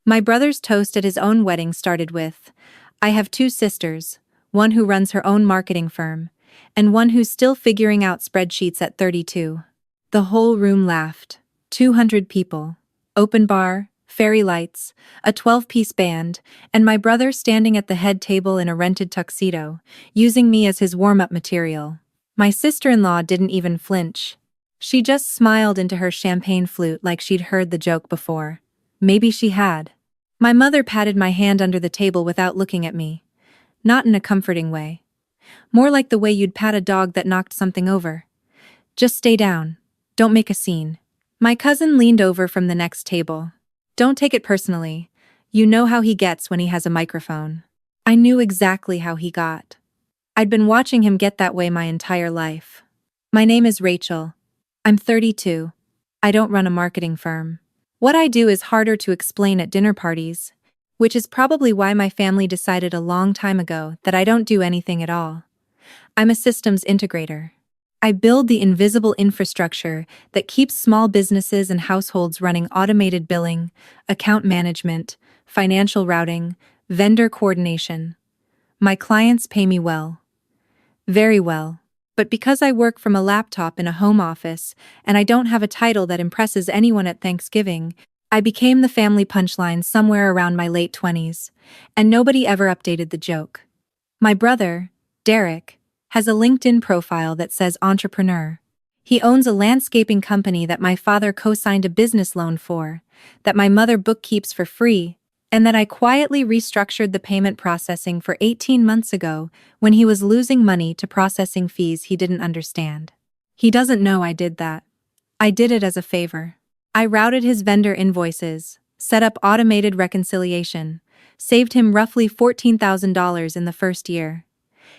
My brother's toast at his own wedding started with, "I have two sisters, one who runs her own marketing firm, and one who's still figuring out spreadsheets at 32. The whole room laughed. 200 people. Open bar, fairy lights, a 12-piece band, and my brother standing at the head table in a rented tuxedo, using me as his warm-up material. My sister-in-law didn't even flinch. She just smiled into her champagne flute like she'd heard the joke before. Maybe she had. My mother patted my hand under the table without looking at me. Not in a comforting way. More like the way you'd pat a dog that knocked something over. Just stay down. Don't make a scene. My cousin leaned over from the next table. Don't take it personally. You know how he gets when he has a microphone. I knew exactly how he got. I'd been watching him get that way my entire life. My name is Rachel. I'm 32. I don't run a marketing firm. What I do is harder to explain at dinner parties, which is probably why my family decided a long time ago that I don't do anything at all. I'm a systems integrator. I build the invisible infrastructure that keeps small businesses and households running: automated billing, account management, financial routing, vendor coordination. My clients pay me well. Very well. But because I work from a laptop in a home office and I don't have a title that impresses anyone at Thanksgiving, I became the family punchline somewhere around my late 20s, and nobody ever updated the joke. My brother, Derek, has a LinkedIn profile that says entrepreneur. He owns a landscaping company that my father co-signed a business loan for, that my mother bookkeeps for free, and that I quietly restructured the payment processing for 18 months ago when he was losing money to processing fees he didn't understand. He doesn't know I did that. I did it as a favor. I routed his vendor invoices, set up automated reconciliation, saved him roughly $14,000 in the first year.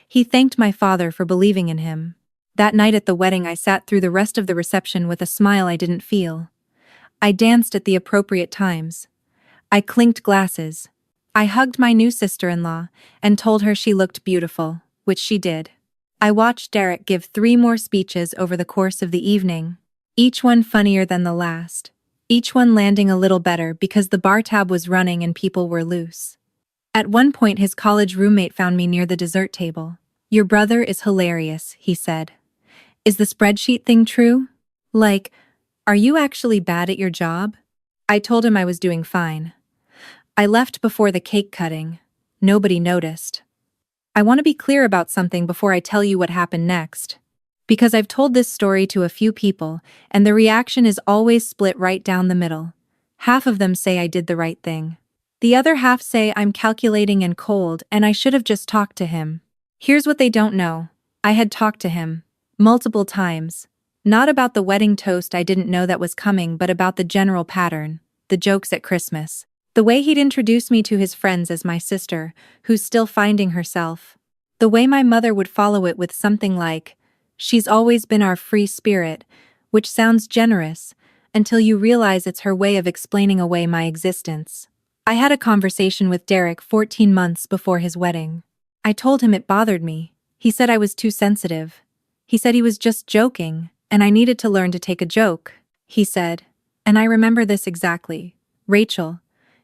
He thanked my father for believing in him. That night at the wedding, I sat through the rest of the reception with a smile I didn't feel. I danced at the appropriate times. I clinked glasses. I hugged my new sister-in-law and told her she looked beautiful, which she did. I watched Derek give 3 more speeches over the course of the evening, each one funnier than the last, each one landing a little better because the bar tab was running and people were loose. At one point, his college roommate found me near the dessert table. "Your brother is hilarious," he said. "Is the spreadsheet thing true? Like, are you actually bad at your job?" I told him I was doing fine. I left before the cake cutting. Nobody noticed. I want to be clear about something before I tell you what happened next. Because I've told this story to a few people, and the reaction is always split right down the middle. Half of them say I did the right thing. The other half say I'm calculating and cold and I should have just talked to him. Here's what they don't know. I had talked to him. Multiple times. Not about the wedding toast I didn't know that was coming, but about the general pattern. The jokes at Christmas. The way he'd introduce me to his friends as my sister, who's still finding herself. The way my mother would follow it with something like, "She's always been our free spirit," which sounds generous, until you realize it's her way of explaining away my existence. I had a conversation with Derek 14 months before his wedding. I told him it bothered me. He said I was too sensitive. He said he was just joking, and I needed to learn to take a joke. He said, and I remember this exactly, "Rachel,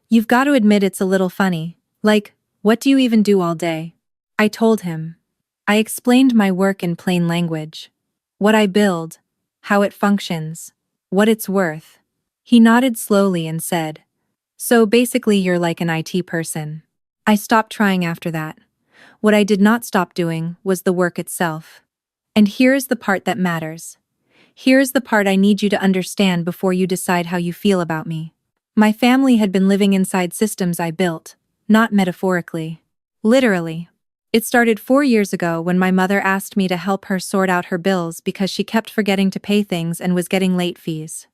you've got to admit it's a little funny. Like, what do you even do all day?" I told him. I explained my work in plain language. What I build, how it functions, what it's worth. He nodded slowly and said, "So basically you're like an IT person." I stopped trying after that. What I did not stop doing was the work itself. And here's the part that matters. Here's the part I need you to understand before you decide how you feel about me. My family had been living inside systems I built, not metaphorically. Literally. It started 4 years ago when my mother asked me to help her sort out her bills because she kept forgetting to pay things and was getting late fees.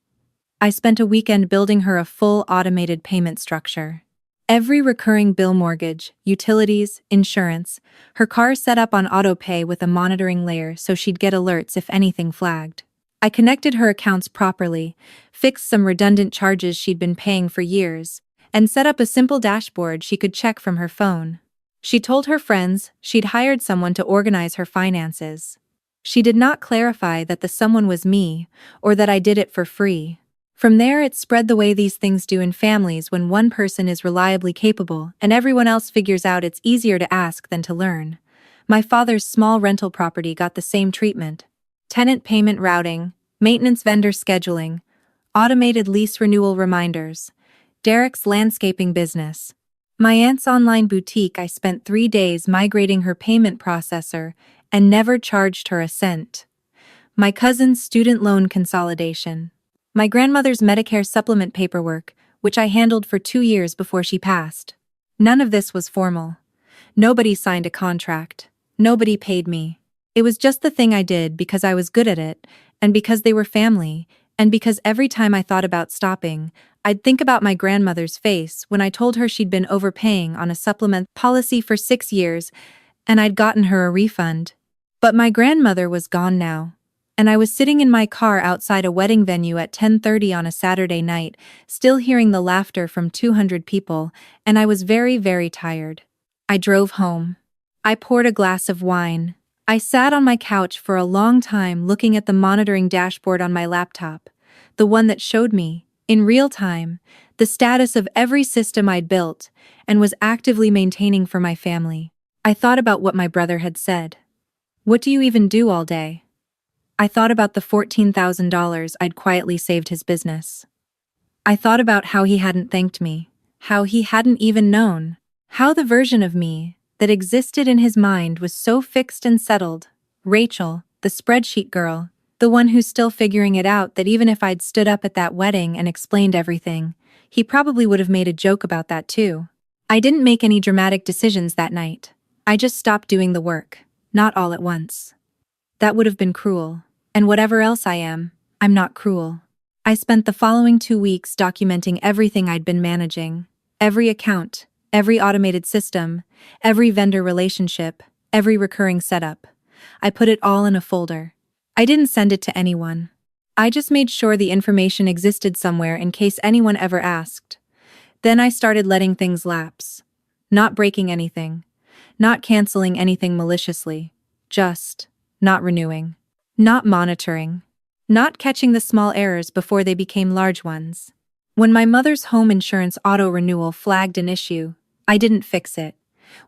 I spent a weekend building her a full automated payment structure. Every recurring bill: mortgage, utilities, insurance, her car set up on auto pay with a monitoring layer so she'd get alerts if anything flagged. I connected her accounts properly, fixed some redundant charges she'd been paying for years, and set up a simple dashboard she could check from her phone. She told her friends she'd hired someone to organize her finances. She did not clarify that the someone was me, or that I did it for free. From there, it spread the way these things do in families when one person is reliably capable and everyone else figures out it's easier to ask than to learn. My father's small rental property got the same treatment. Tenant payment routing, maintenance vendor scheduling, automated lease renewal reminders. Derek's landscaping business. My aunt's online boutique, I spent 3 days migrating her payment processor and never charged her a cent. My cousin's student loan consolidation. My grandmother's Medicare supplement paperwork, which I handled for 2 years before she passed. None of this was formal. Nobody signed a contract. Nobody paid me. It was just the thing I did because I was good at it, and because they were family, and because every time I thought about stopping, I'd think about my grandmother's face when I told her she'd been overpaying on a supplement policy for 6 years, and I'd gotten her a refund. But my grandmother was gone now. And I was sitting in my car outside a wedding venue at 10:30 on a Saturday night, still hearing the laughter from 200 people, and I was very, very tired. I drove home. I poured a glass of wine. I sat on my couch for a long time looking at the monitoring dashboard on my laptop, the one that showed me, in real time, the status of every system I'd built and was actively maintaining for my family. I thought about what my brother had said. "What do you even do all day?" I thought about the $14,000 I'd quietly saved his business. I thought about how he hadn't thanked me, how he hadn't even known, how the version of me that existed in his mind was so fixed and settled. Rachel, the spreadsheet girl, the one who's still figuring it out, that even if I'd stood up at that wedding and explained everything, he probably would have made a joke about that too. I didn't make any dramatic decisions that night. I just stopped doing the work, not all at once. That would have been cruel. And whatever else I am, I'm not cruel. I spent the following 2 weeks documenting everything I'd been managing. Every account, every automated system, every vendor relationship, every recurring setup. I put it all in a folder. I didn't send it to anyone. I just made sure the information existed somewhere in case anyone ever asked. Then I started letting things lapse. Not breaking anything. Not canceling anything maliciously. Just not renewing. Not monitoring. Not catching the small errors before they became large ones. When my mother's home insurance auto-renewal flagged an issue, I didn't fix it.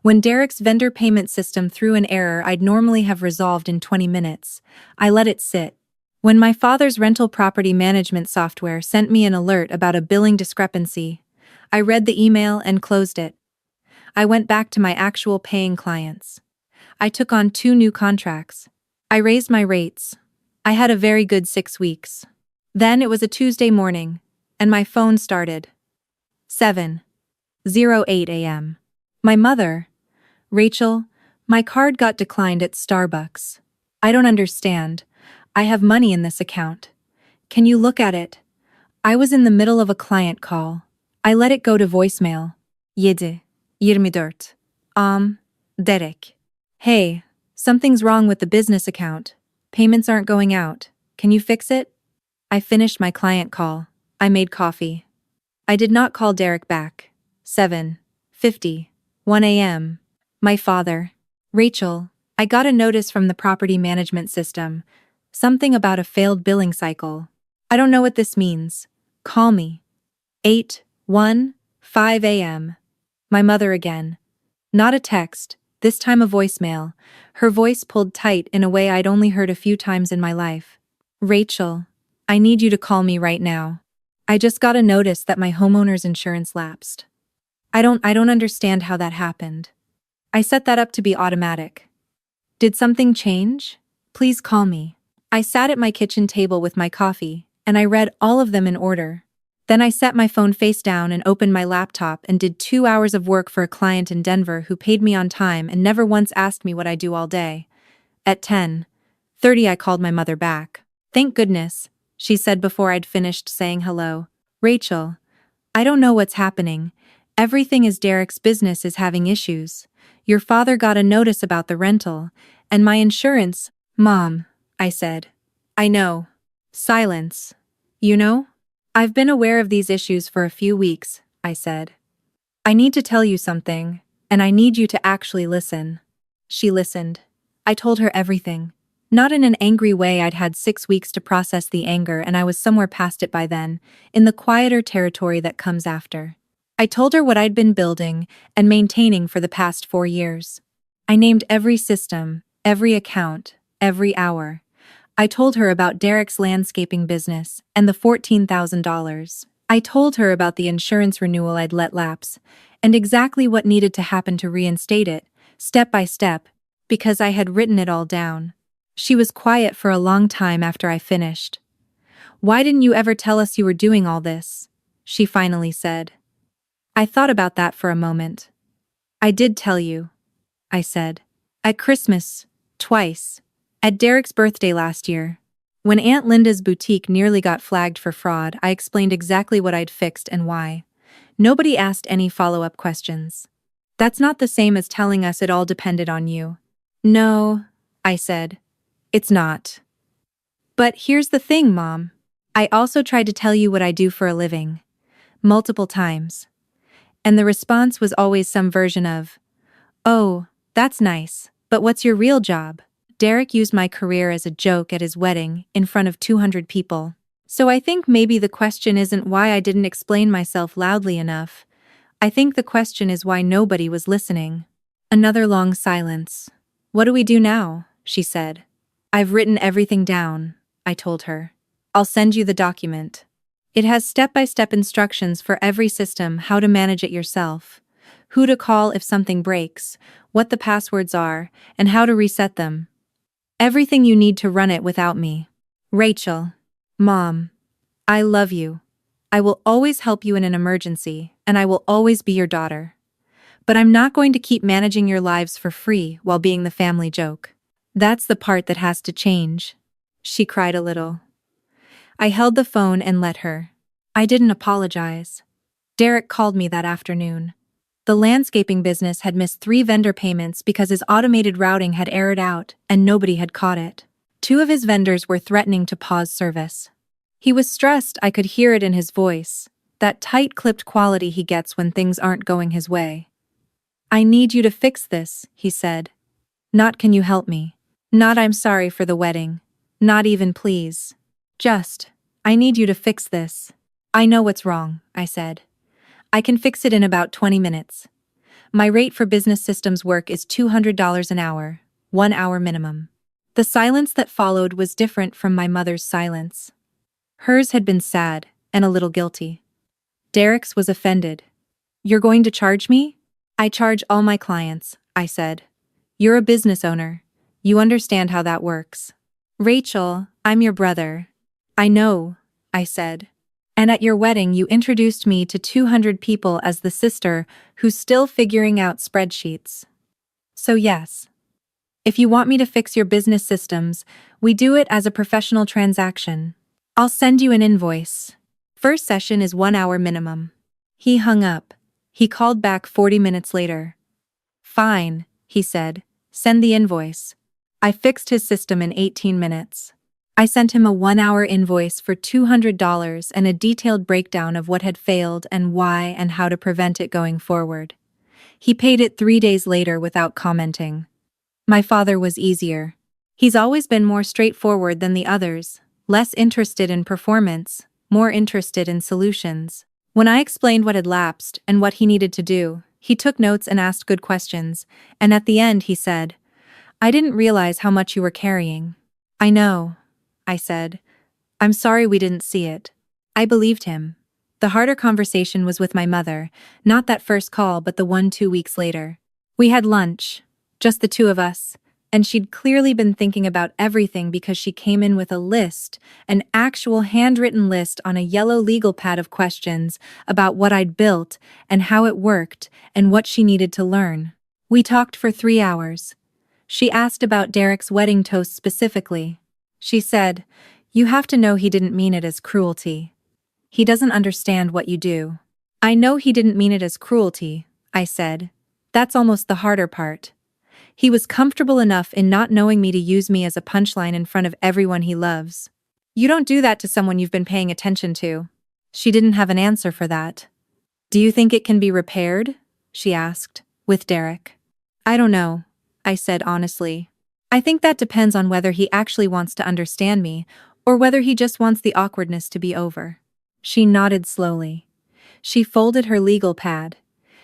When Derek's vendor payment system threw an error I'd normally have resolved in 20 minutes, I let it sit. When my father's rental property management software sent me an alert about a billing discrepancy, I read the email and closed it. I went back to my actual paying clients. I took on 2 new contracts. I raised my rates. I had a very good 6 weeks. Then it was a Tuesday morning, and my phone started. 7:08 a.m. My mother. "Rachel, my card got declined at Starbucks. I don't understand. I have money in this account. Can you look at it?" I was in the middle of a client call. I let it go to voicemail. 7:24. Derek. "Hey. Something's wrong with the business account. Payments aren't going out. Can you fix it?" I finished my client call. I made coffee. I did not call Derek back. 7:51 a.m. My father. "Rachel, I got a notice from the property management system. Something about a failed billing cycle. I don't know what this means. Call me." 8:15 a.m. My mother again. Not a text. This time a voicemail, her voice pulled tight in a way I'd only heard a few times in my life. "Rachel, I need you to call me right now. I just got a notice that my homeowner's insurance lapsed. I don't understand how that happened. I set that up to be automatic. Did something change? Please call me." I sat at my kitchen table with my coffee, and I read all of them in order. Then I set my phone face down and opened my laptop and did 2 hours of work for a client in Denver who paid me on time and never once asked me what I do all day. At 10:30 I called my mother back. "Thank goodness," she said before I'd finished saying hello. "Rachel, I don't know what's happening. Everything is Derek's business is having issues. Your father got a notice about the rental, and my insurance." "Mom," I said. "I know." Silence. "You know? I've been aware of these issues for a few weeks," I said. "I need to tell you something, and I need you to actually listen." She listened. I told her everything. Not in an angry way. I'd had 6 weeks to process the anger and I was somewhere past it by then, in the quieter territory that comes after. I told her what I'd been building and maintaining for the past 4 years. I named every system, every account, every hour. I told her about Derek's landscaping business and the $14,000. I told her about the insurance renewal I'd let lapse, and exactly what needed to happen to reinstate it, step by step, because I had written it all down. She was quiet for a long time after I finished. "Why didn't you ever tell us you were doing all this?" she finally said. I thought about that for a moment. "I did tell you," I said. "At Christmas, twice. At Derek's birthday last year. When Aunt Linda's boutique nearly got flagged for fraud, I explained exactly what I'd fixed and why. Nobody asked any follow-up questions. That's not the same as telling us it all depended on you." "No," I said. "It's not. But here's the thing, Mom. I also tried to tell you what I do for a living. Multiple times. And the response was always some version of, 'Oh, that's nice, but what's your real job?' Derek used my career as a joke at his wedding in front of 200 people. So I think maybe the question isn't why I didn't explain myself loudly enough. I think the question is why nobody was listening." Another long silence. "What do we do now?" she said. "I've written everything down," I told her. "I'll send you the document. It has step-by-step instructions for every system, how to manage it yourself, who to call if something breaks, what the passwords are, and how to reset them. Everything you need to run it without me. Rachel. Mom. I love you. I will always help you in an emergency, and I will always be your daughter. But I'm not going to keep managing your lives for free while being the family joke. That's the part that has to change." She cried a little. I held the phone and let her. I didn't apologize. Derek called me that afternoon. The landscaping business had missed 3 vendor payments because his automated routing had errored out and nobody had caught it. 2 of his vendors were threatening to pause service. He was stressed. I could hear it in his voice, that tight-clipped quality he gets when things aren't going his way. "I need you to fix this," he said. "Not can you help me. Not I'm sorry for the wedding. Not even please. Just, I need you to fix this." "I know what's wrong," I said. "I can fix it in about 20 minutes. My rate for business systems work is $200 an hour, 1 hour minimum." The silence that followed was different from my mother's silence. Hers had been sad and a little guilty. Derek's was offended. "You're going to charge me?" "I charge all my clients," I said. "You're a business owner. You understand how that works." "Rachel, I'm your brother." "I know," I said. "And at your wedding you introduced me to 200 people as the sister who's still figuring out spreadsheets. So yes. If you want me to fix your business systems, we do it as a professional transaction. I'll send you an invoice. First session is 1 hour minimum." He hung up. He called back 40 minutes later. "Fine," he said. "Send the invoice." I fixed his system in 18 minutes. I sent him a 1-hour invoice for $200 and a detailed breakdown of what had failed and why and how to prevent it going forward. He paid it 3 days later without commenting. My father was easier. He's always been more straightforward than the others, less interested in performance, more interested in solutions. When I explained what had lapsed and what he needed to do, he took notes and asked good questions, and at the end he said, "I didn't realize how much you were carrying." "I know," I said. "I'm sorry we didn't see it." I believed him. The harder conversation was with my mother, not that first call but the one 2 weeks later. We had lunch, just the 2 of us, and she'd clearly been thinking about everything because she came in with a list, an actual handwritten list on a yellow legal pad of questions about what I'd built and how it worked and what she needed to learn. We talked for 3 hours. She asked about Derek's wedding toast specifically. She said, "You have to know he didn't mean it as cruelty. He doesn't understand what you do." "I know he didn't mean it as cruelty," I said. "That's almost the harder part. He was comfortable enough in not knowing me to use me as a punchline in front of everyone he loves. You don't do that to someone you've been paying attention to." She didn't have an answer for that. "Do you think it can be repaired?" she asked, with Derek. "I don't know," I said honestly. I think that depends on whether he actually wants to understand me, or whether he just wants the awkwardness to be over. She nodded slowly. She folded her legal pad.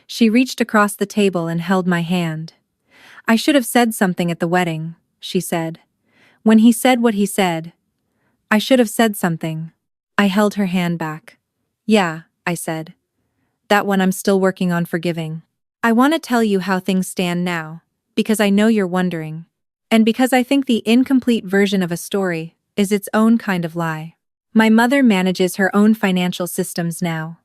She reached across the table and held my hand. I should have said something at the wedding, she said. When he said what he said, I should have said something. I held her hand back. Yeah, I said. That one I'm still working on forgiving. I want to tell you how things stand now, because I know you're wondering. And because I think the incomplete version of a story is its own kind of lie. My mother manages her own financial systems now.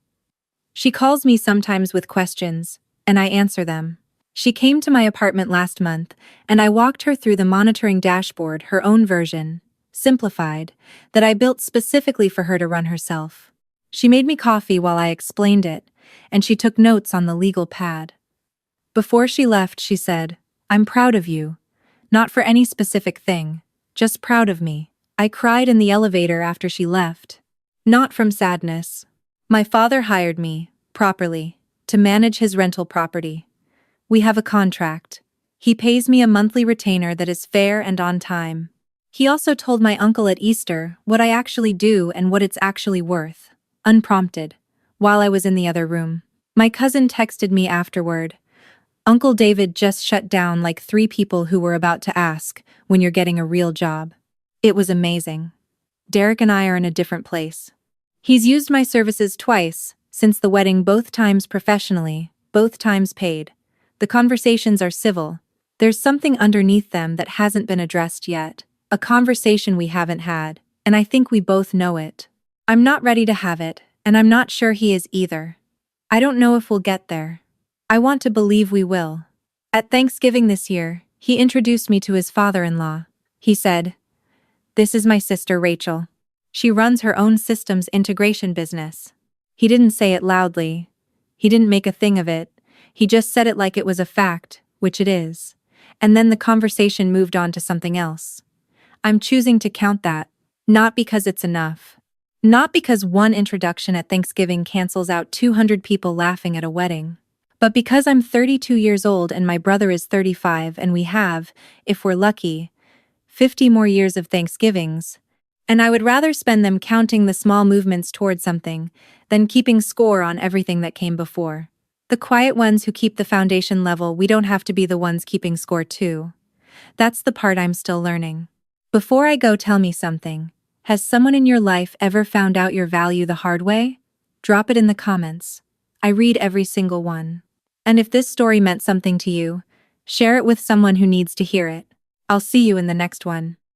She calls me sometimes with questions, and I answer them. She came to my apartment last month, and I walked her through the monitoring dashboard, her own version, simplified, that I built specifically for her to run herself. She made me coffee while I explained it, and she took notes on the legal pad. Before she left, she said, "I'm proud of you. Not for any specific thing, just proud of me." I cried in the elevator after she left. Not from sadness. My father hired me, properly, to manage his rental property. We have a contract. He pays me a monthly retainer that is fair and on time. He also told my uncle at Easter what I actually do and what it's actually worth, unprompted, while I was in the other room. My cousin texted me afterward. Uncle David just shut down like 3 people who were about to ask when you're getting a real job. It was amazing. Derek and I are in a different place. He's used my services twice, since the wedding, both times professionally, both times paid. The conversations are civil. There's something underneath them that hasn't been addressed yet. A conversation we haven't had, and I think we both know it. I'm not ready to have it, and I'm not sure he is either. I don't know if we'll get there. I want to believe we will. At Thanksgiving this year, he introduced me to his father-in-law. He said, "This is my sister Rachel. She runs her own systems integration business." He didn't say it loudly. He didn't make a thing of it. He just said it like it was a fact, which it is. And then the conversation moved on to something else. I'm choosing to count that, not because it's enough. Not because one introduction at Thanksgiving cancels out 200 people laughing at a wedding. But because I'm 32 years old and my brother is 35 and we have, if we're lucky, 50 more years of Thanksgivings. And I would rather spend them counting the small movements toward something than keeping score on everything that came before. The quiet ones who keep the foundation level, we don't have to be the ones keeping score too. That's the part I'm still learning. Before I go, tell me something. Has someone in your life ever found out your value the hard way? Drop it in the comments. I read every single one. And if this story meant something to you, share it with someone who needs to hear it. I'll see you in the next one.